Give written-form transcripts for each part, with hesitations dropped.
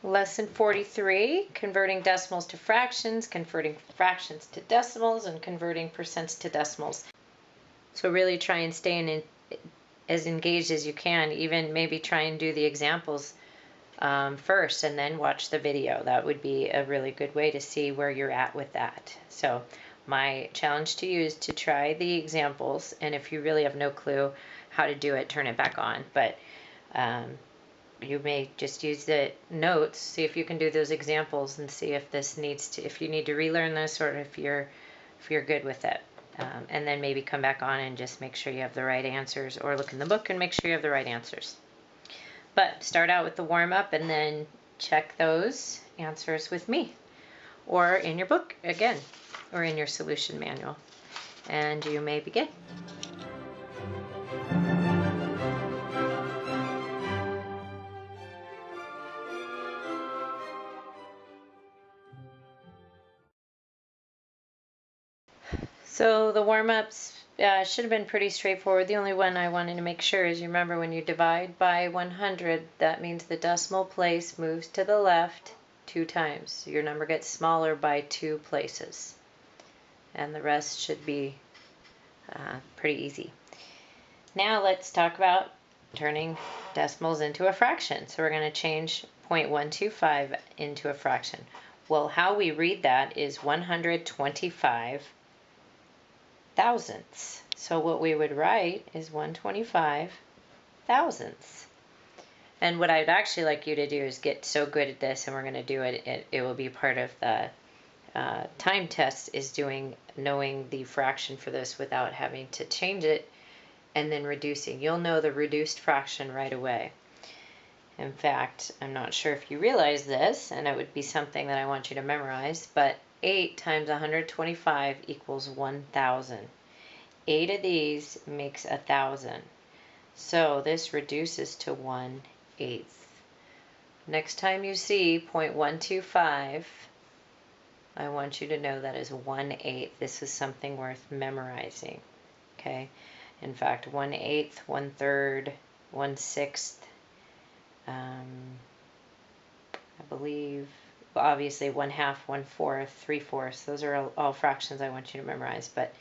Lesson 43, converting decimals to fractions, converting fractions to decimals, and converting percents to decimals. So really try and stay as engaged as you can, even maybe try and do the examples first and then watch the video. That would be a really good way to see where you're at with that. So my challenge to you is to try the examples, and if you really have no clue how to do it, turn it back on. But you may just use the notes, see if you can do those examples and see if if you need to relearn this or if you're good with it. And then maybe come back on and just make sure you have the right answers, or look in the book and make sure you have the right answers. But start out with the warm-up and then check those answers with me, or in your book again, or in your solution manual. And you may begin. So the warm-ups should have been pretty straightforward. The only one I wanted to make sure is, you remember when you divide by 100, that means the decimal place moves to the left 2 times. So your number gets smaller by 2 places. And the rest should be pretty easy. Now let's talk about turning decimals into a fraction. So we're going to change 0.125 into a fraction. Well, how we read that is 125 thousandths. So what we would write is 125 thousandths. And what I'd actually like you to do is get so good at this, and we're going to do it, it will be part of the time test, is knowing the fraction for this without having to change it and then reducing. You'll know the reduced fraction right away. In fact, I'm not sure if you realize this, and it would be something that I want you to memorize, but 8 times 125 equals 1,000. 8 of these makes 1,000. So this reduces to 1/8. Next time you see 0.125, I want you to know that is 1/8. This is something worth memorizing. Okay? In fact, 1/8, 1/3, 1/6, I believe, well, obviously 1/2, 1/4, 3/4. Those are all fractions I want you to memorize, but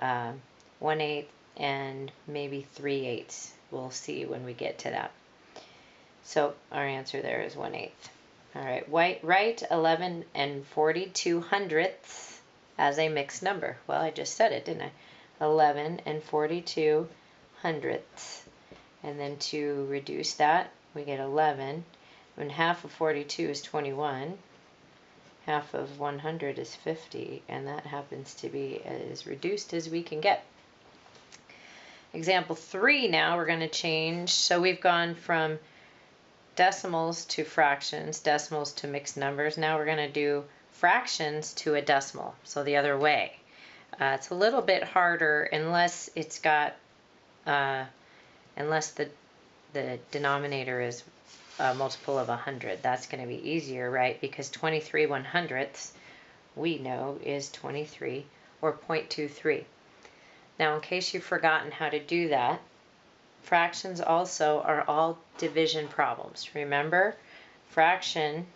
1/8 and maybe 3/8. We'll see when we get to that. So our answer there is 1/8. All right, write 11 and 42 hundredths as a mixed number. Well, I just said it, didn't I? 11 and 42 hundredths. And then to reduce that, we get 11. And half of 42 is 21. Half of 100 is 50. And that happens to be as reduced as we can get. Example 3 now, we're going to change. So we've gone from decimals to fractions, decimals to mixed numbers. Now we're going to do fractions to a decimal, so the other way. It's a little bit harder unless it's got, unless the denominator is a multiple of 100. That's going to be easier, right? Because 23 100ths, we know, is 23, or 0.23. Now, in case you've forgotten how to do that, fractions also are all division problems. Remember, fraction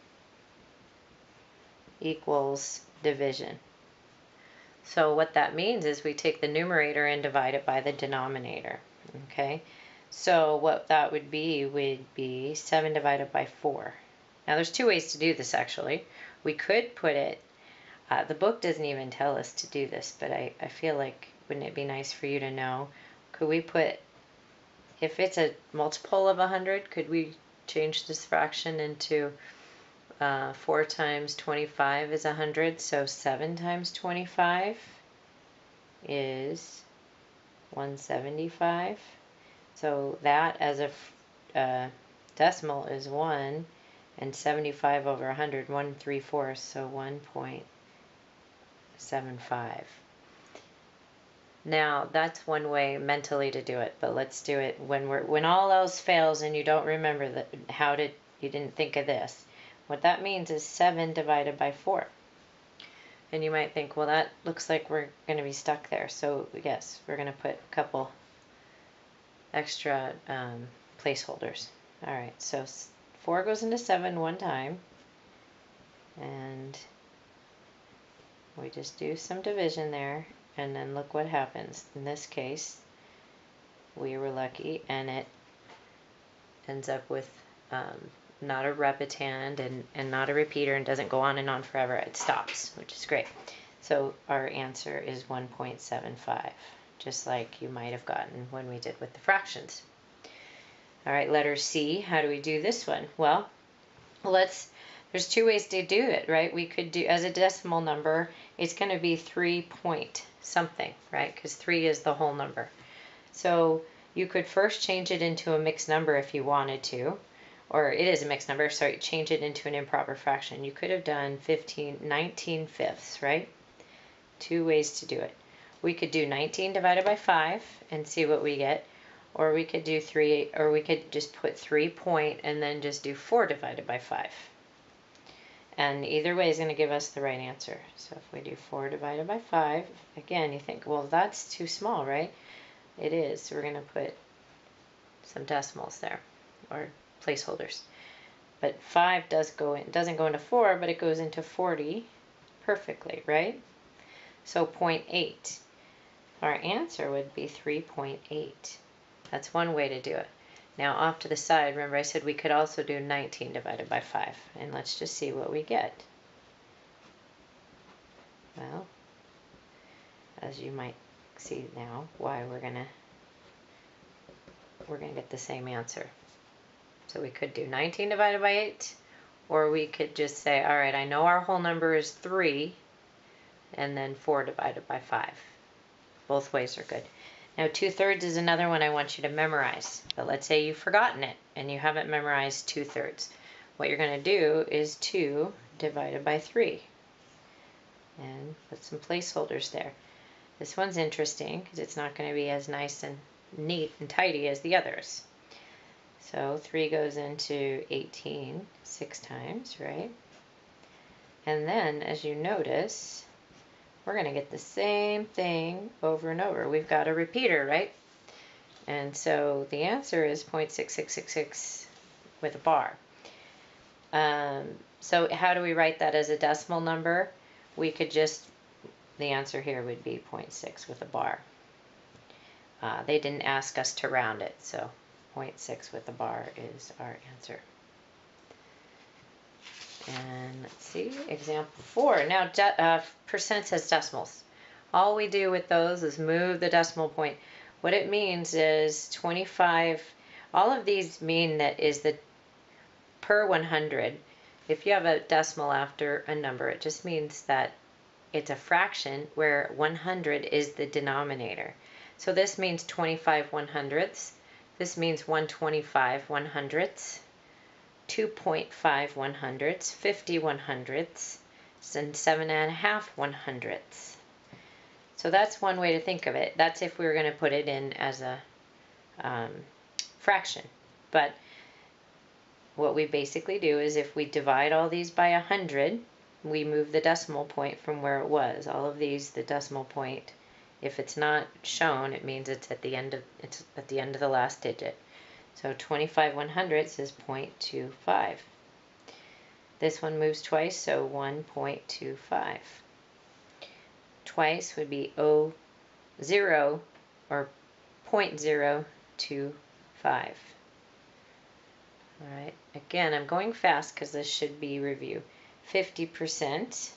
equals division. So what that means is we take the numerator and divide it by the denominator. Okay, so what that would be 7 divided by 4. Now there's 2 ways to do this actually. We could put it, the book doesn't even tell us to do this, but I feel like, wouldn't it be nice for you to know? Could we put, if it's a multiple of 100, could we change this fraction into 4 times 25 is 100, so 7 times 25 is 175. So that as a decimal is 1, and 75 over 100, 1 3/4, so 1.75. Now that's one way mentally to do it, but let's do it when all else fails and you don't remember you didn't think of this. What that means is 7 divided by 4. And you might think, well, that looks like we're going to be stuck there. So yes, we're going to put a couple extra placeholders. All right, so 4 goes into 7 one time, and we just do some division there, and then look what happens. In this case, we were lucky, and it ends up with not a repetand and not a repeater, and doesn't go on and on forever. It stops, which is great. So our answer is 1.75, just like you might have gotten when we did with the fractions. All right, letter C, how do we do this one? Well, there's 2 ways to do it, right? We could do, as a decimal number, it's going to be 3 point something, right? Because 3 is the whole number. So you could first change it into a mixed number if you wanted to, or it is a mixed number, sorry, change it into an improper fraction. You could have done 19 fifths, right? 2 ways to do it. We could do 19 divided by 5 and see what we get, or we could do 3, or we could just put 3 point and then just do 4 divided by 5. And either way is going to give us the right answer. So if we do 4 divided by 5, again, you think, well, that's too small, right? It is. So we're going to put some decimals there, or placeholders. But 5 doesn't go into 4, but it goes into 40 perfectly, right? So 0.8. Our answer would be 3.8. That's one way to do it. Now off to the side, remember I said we could also do 19 divided by 5. And let's just see what we get. Well, as you might see now, why we're gonna get the same answer. So we could do 19 divided by 8, or we could just say, all right, I know our whole number is 3, and then 4 divided by 5. Both ways are good. Now 2/3 is another one I want you to memorize. But let's say you've forgotten it and you haven't memorized 2/3. What you're going to do is 2 divided by 3. And put some placeholders there. This one's interesting because it's not going to be as nice and neat and tidy as the others. So 3 goes into 18 6 times, right? And then, as you notice, we're going to get the same thing over and over. We've got a repeater, right? And so the answer is 0.6666 with a bar. So how do we write that as a decimal number? We could just, the answer here would be 0.6 with a bar. They didn't ask us to round it, so 0.6 with a bar is our answer. And let's see, example 4. Now, percents as decimals. All we do with those is move the decimal point. What it means is 25, all of these mean that is the per 100. If you have a decimal after a number, it just means that it's a fraction where 100 is the denominator. So this means 25 100ths. This means 125 100ths. 2.5 100ths, 50 100ths, and 7.5 100ths. So that's one way to think of it. That's if we were going to put it in as a fraction. But what we basically do is if we divide all these by 100, we move the decimal point from where it was. All of these, the decimal point, if it's not shown, it means it's at the end of the last digit. So 25 100ths is 0.25. This one moves twice, so 1.25. Twice would be 0 or 0.025. All right, again, I'm going fast because this should be review. 50%,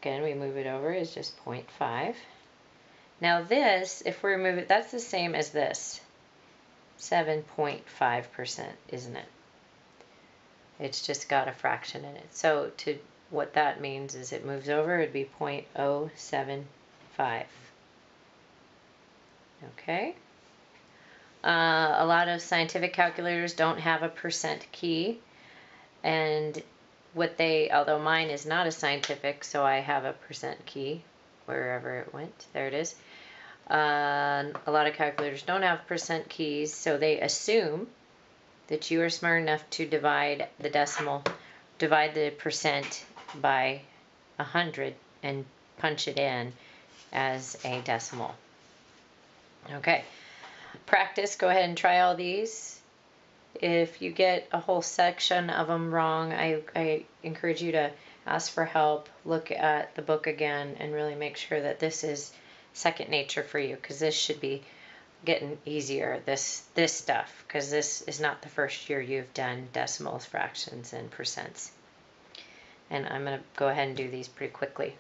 again, we move it over, is just 0.5. Now this, if we remove it, that's the same as this. 7.5%, isn't it? It's just got a fraction in it. So what that means is it moves over, it'd be 0.075. Okay? A lot of scientific calculators don't have a percent key, and although mine is not a scientific, so I have a percent key wherever it went. There it is. A lot of calculators don't have percent keys, so they assume that you are smart enough to divide the percent by 100 and punch it in as a decimal. Okay. practice, go ahead and try all these. If you get a whole section of them wrong, I encourage you to ask for help, look at the book again, and really make sure that this is second nature for you, because this should be getting easier, this stuff, because this is not the first year you've done decimals, fractions, and percents. And I'm going to go ahead and do these pretty quickly.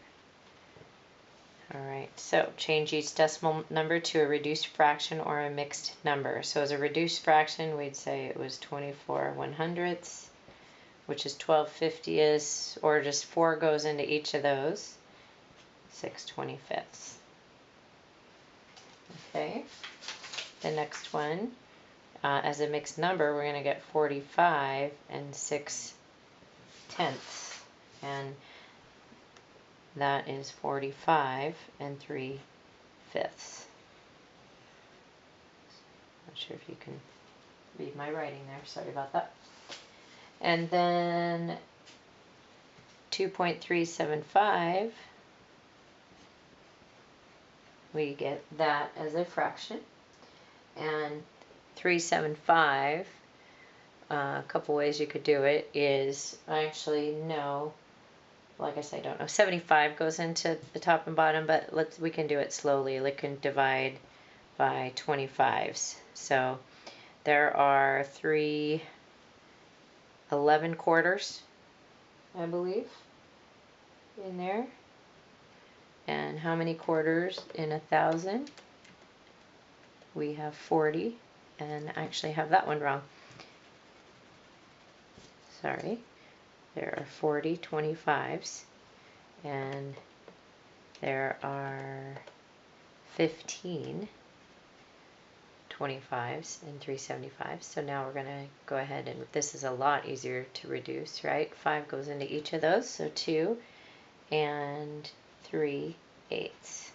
All right, so change each decimal number to a reduced fraction or a mixed number. So as a reduced fraction, we'd say it was 24/100ths, which is 12/50ths, or just 4 goes into each of those, 6/25ths. Okay, the next one, as a mixed number, we're going to get 45 and 6/10ths, and that is 45 and 3/5. Not sure if you can read my writing there, sorry about that. And then 2.375, we get that as a fraction. And 375, a couple ways you could do it is, I actually know, like I said, I don't know, 75 goes into the top and bottom, but we can do it slowly. We can divide by 25s. So there are 3 11/4, I believe, in there. And how many quarters in 1,000? We have 40, and I actually have that one wrong. Sorry. There are 40 25s, and there are 15 25s and 375s. So now we're going to go ahead, and this is a lot easier to reduce, right? 5 goes into each of those, so 2 and 3/8.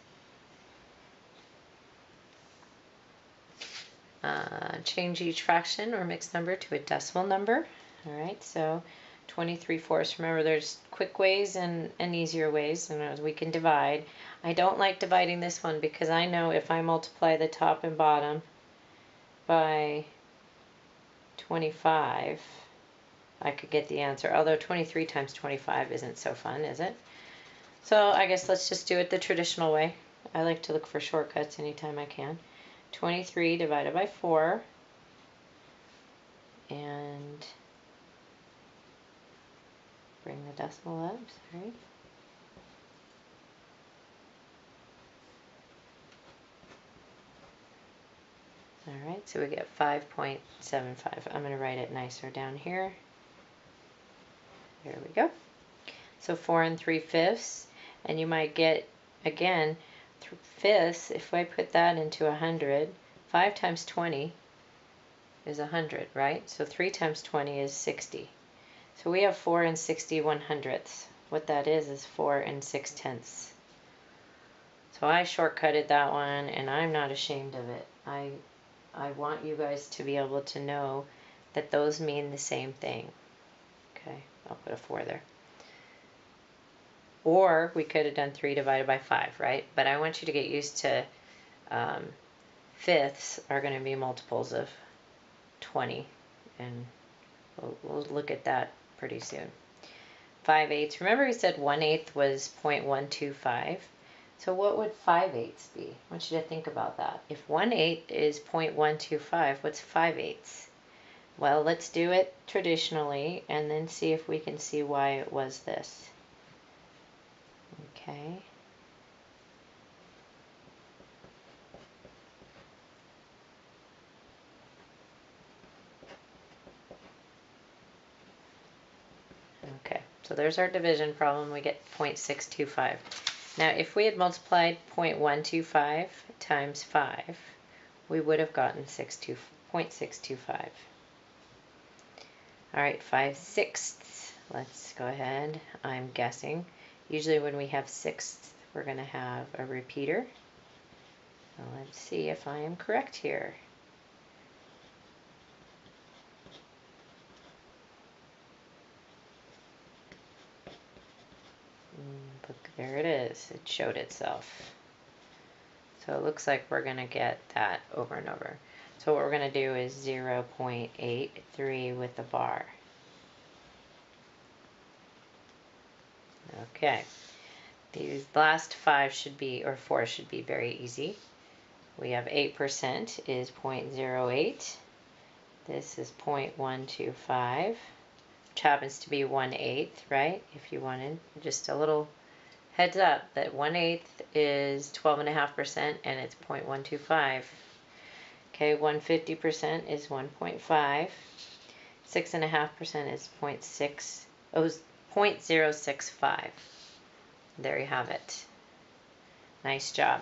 Change each fraction or mixed number to a decimal number. All right, so 23/4. Remember, there's quick ways and easier ways, and we can divide. I don't like dividing this one because I know if I multiply the top and bottom by 25, I could get the answer. Although 23 times 25 isn't so fun, is it? So I guess let's just do it the traditional way. I like to look for shortcuts anytime I can. 23 divided by 4, and bring the decimal up, sorry. All right, so we get 5.75. I'm going to write it nicer down here. There we go. So 4 and 3/5, and you might get, again, fifths. If I put that into 100, 5 times 20 is 100, right? So 3 times 20 is 60. So we have 4 and 60/100ths. What that is 4 and 6/10ths. So I shortcutted that one, and I'm not ashamed of it. I want you guys to be able to know that those mean the same thing. Okay, I'll put a 4 there. Or we could have done 3 divided by 5, right? But I want you to get used to fifths are going to be multiples of 20, and we'll look at that pretty soon. 5/8. Remember we said 1/8 was 0.125. So what would 5/8 be? I want you to think about that. If 1/8 is 0.125, what's 5/8? Well, let's do it traditionally and then see if we can see why it was this. Okay. Okay, so there's our division problem. We get 0.625. Now, if we had multiplied 0.125 times 5, we would have gotten 0.625. All right, 5/6. Let's go ahead. I'm guessing. Usually when we have sixths, we're going to have a repeater. So let's see if I am correct here. Look, there it is. It showed itself. So it looks like we're going to get that over and over. So what we're going to do is 0.83 with the bar. Okay. These last 5 should be, or 4 should be very easy. We have 8% is 0.08. This is 0.125, which happens to be 1/8, right? If you wanted just a little heads up that 1/8 is 12.5% and it's 0.125. Okay, 150% is 1.5. 6.5% is 0.065. There you have it. Nice job.